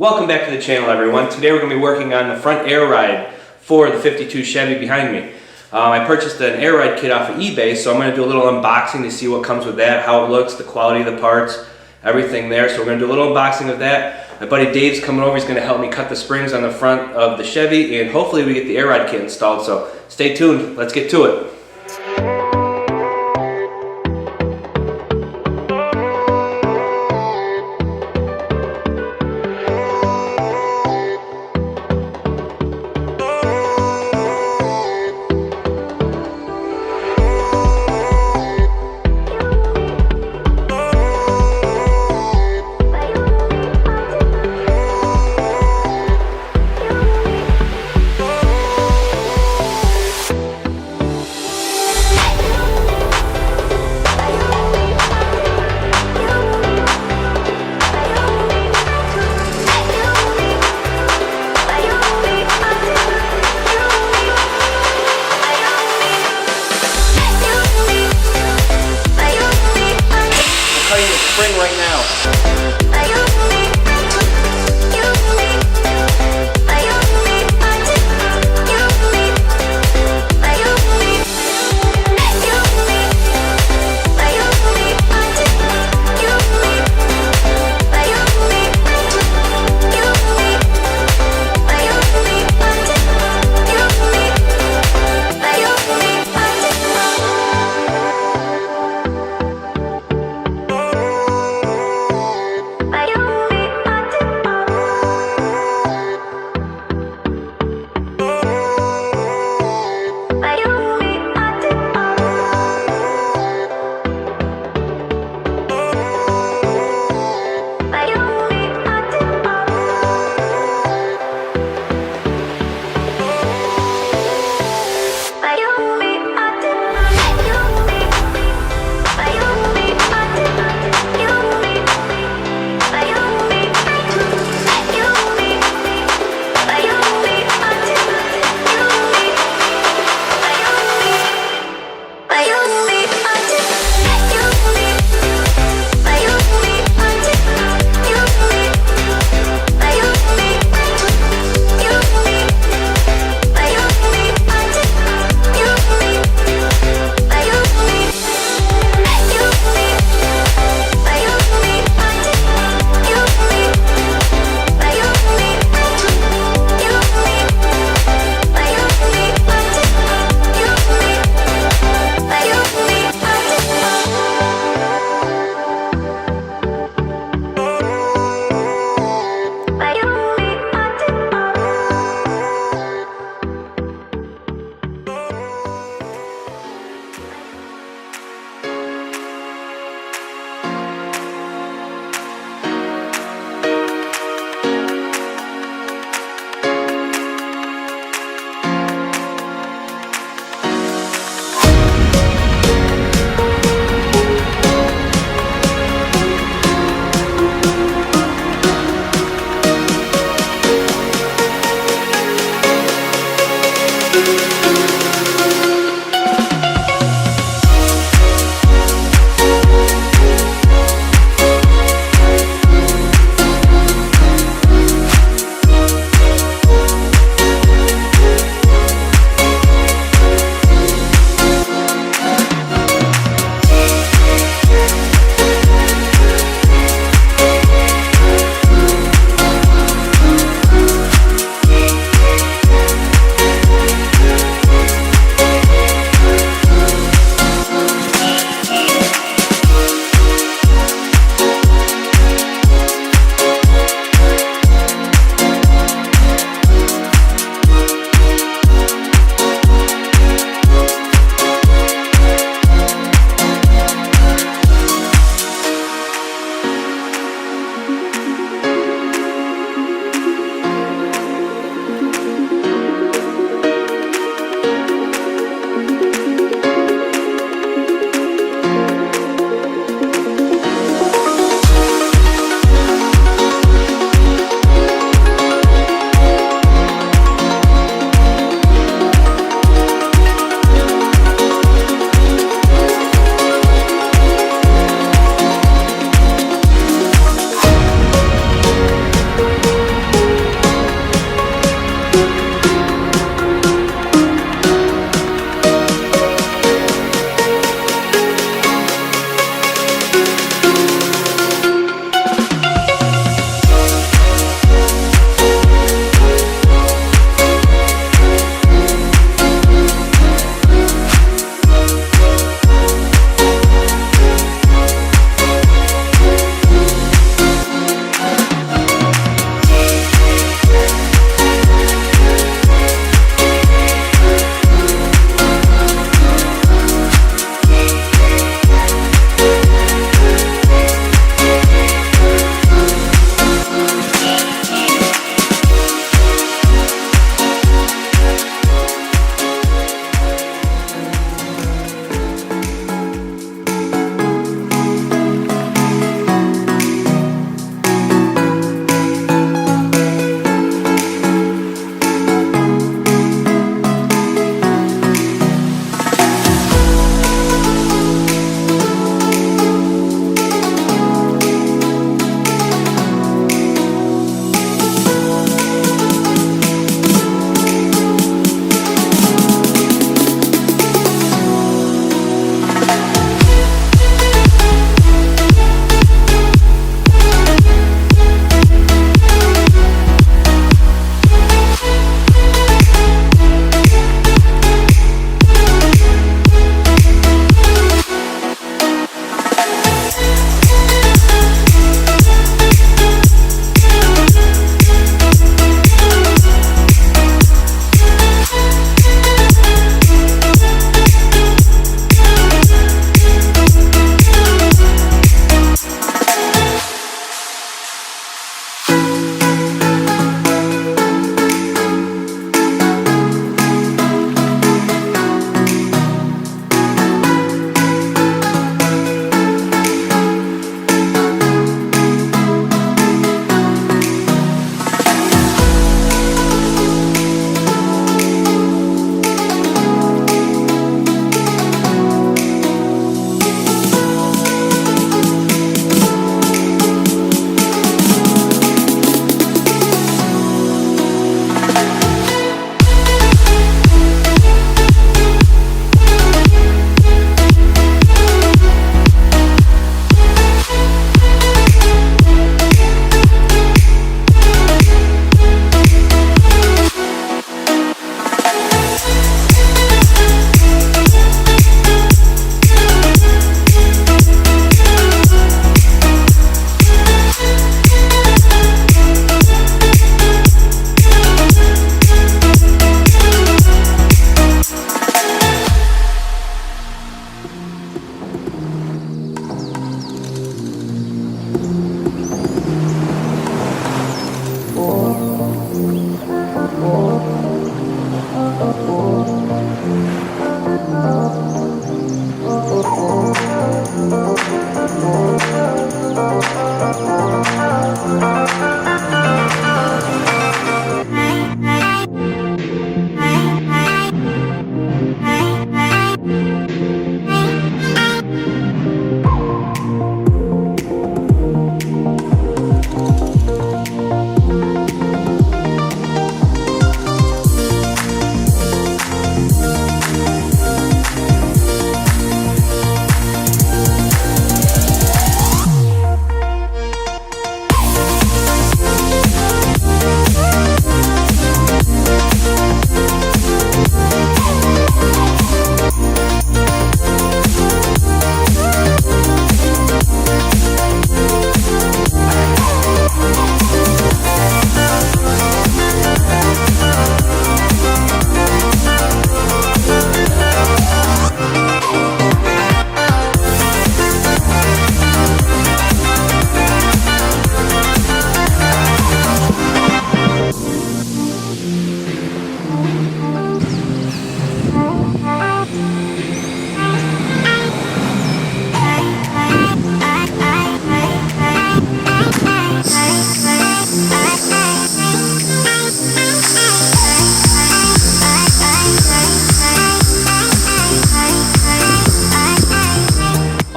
Welcome back to the channel, everyone. Today we're going to be working on the front air ride for the 52 Chevy behind me. I purchased an air ride kit off of eBay, so I'm going to do a little unboxing to see what comes with that, how it looks, the quality of the parts, everything there. So we're going to do a little unboxing of that. My buddy Dave's coming over. He's going to help me cut the springs on the front of the Chevy, and hopefully we get the air ride kit installed. So stay tuned. Let's get to it.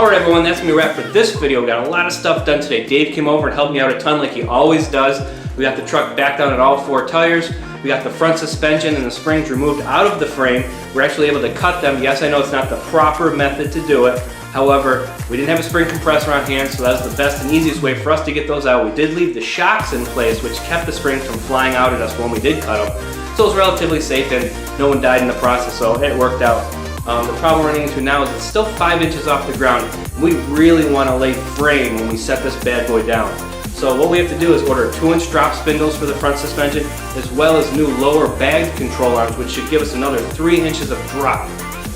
Alright everyone, that's going to be a wrap for this video. We got a lot of stuff done today. Dave came over and helped me out a ton like he always does. We got the truck back down at all 4 tires. We got the front suspension and the springs removed out of the frame. We're actually able to cut them. Yes, I know it's not the proper method to do it. However, we didn't have a spring compressor on hand, so that was the best and easiest way for us to get those out. We did leave the shocks in place, which kept the springs from flying out at us when we did cut them. So it was relatively safe and no one died in the process, so it worked out. The problem we're running into now is it's still 5 inches off the ground. We really want to lay frame when we set this bad boy down. So what we have to do is order 2-inch drop spindles for the front suspension, as well as new lower bagged control arms, which should give us another 3 inches of drop.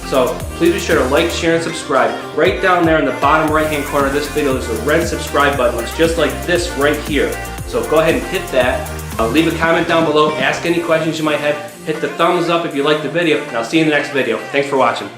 So please be sure to like, share, and subscribe. Right down there in the bottom right hand corner of this video, there's a red subscribe button. It's just like this right here. So go ahead and hit that. Leave a comment down below, ask any questions you might have. Hit the thumbs up if you liked the video, and I'll see you in the next video. Thanks for watching.